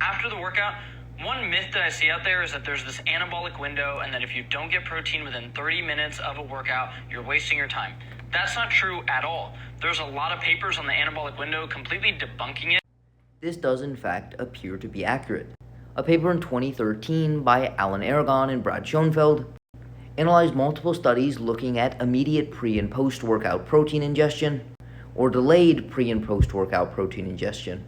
After the workout, one myth that I see out there is that there's this anabolic window and that if you don't get protein within 30 minutes of a workout, you're wasting your time. That's not true at all. There's a lot of papers on the anabolic window completely debunking it. This does in fact appear to be accurate. A paper in 2013 by Alan Aragon and Brad Schoenfeld analyzed multiple studies looking at immediate pre- and post-workout protein ingestion or delayed pre- and post-workout protein ingestion,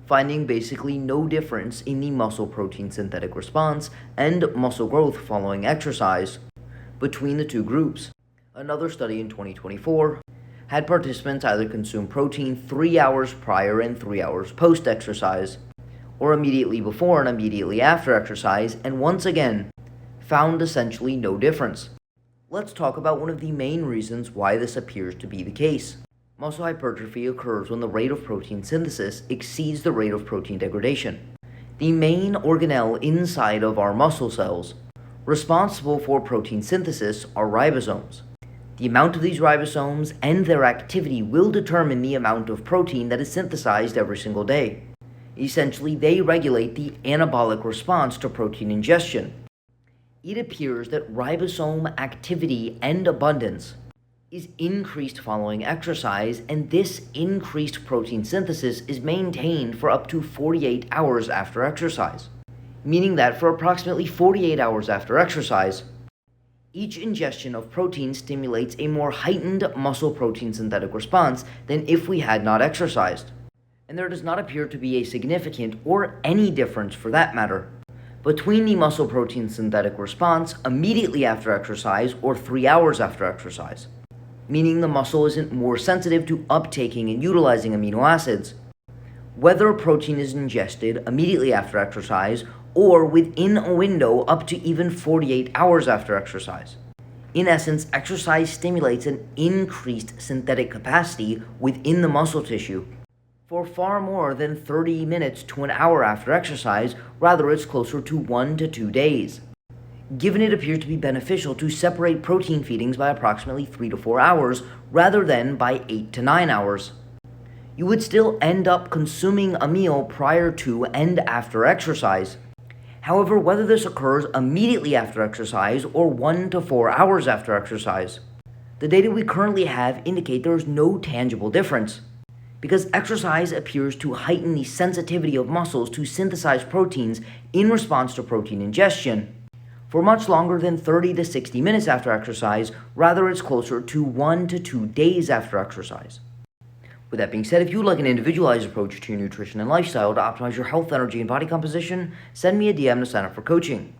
finding basically no difference in the muscle protein synthetic response and muscle growth following exercise between the two groups. Another study in 2024 had participants either consume protein 3 hours prior and 3 hours post-exercise, or immediately before and immediately after exercise, and once again found essentially no difference. Let's talk about one of the main reasons why this appears to be the case. Muscle hypertrophy occurs when the rate of protein synthesis exceeds the rate of protein degradation. The main organelle inside of our muscle cells responsible for protein synthesis are ribosomes. The amount of these ribosomes and their activity will determine the amount of protein that is synthesized every single day. Essentially, they regulate the anabolic response to protein ingestion. It appears that ribosome activity and abundance is increased following exercise, and this increased protein synthesis is maintained for up to 48 hours after exercise, meaning that for approximately 48 hours after exercise, each ingestion of protein stimulates a more heightened muscle protein synthetic response than if we had not exercised. And there does not appear to be a significant or any difference, for that matter, between the muscle protein synthetic response immediately after exercise or 3 hours after exercise, meaning the muscle isn't more sensitive to uptaking and utilizing amino acids, whether protein is ingested immediately after exercise or within a window up to even 48 hours after exercise. In essence, exercise stimulates an increased synthetic capacity within the muscle tissue for far more than 30 minutes to an hour after exercise. Rather, it's closer to 1 to 2 days. Given it appears to be beneficial to separate protein feedings by approximately 3 to 4 hours rather than by 8 to 9 hours, you would still end up consuming a meal prior to and after exercise. However, whether this occurs immediately after exercise or 1 to 4 hours after exercise, the data we currently have indicate there is no tangible difference, because exercise appears to heighten the sensitivity of muscles to synthesize proteins in response to protein ingestion for much longer than 30 to 60 minutes after exercise. Rather, it's closer to 1 to 2 days after exercise. With that being said, if you'd like an individualized approach to your nutrition and lifestyle to optimize your health, energy, and body composition, send me a DM to sign up for coaching.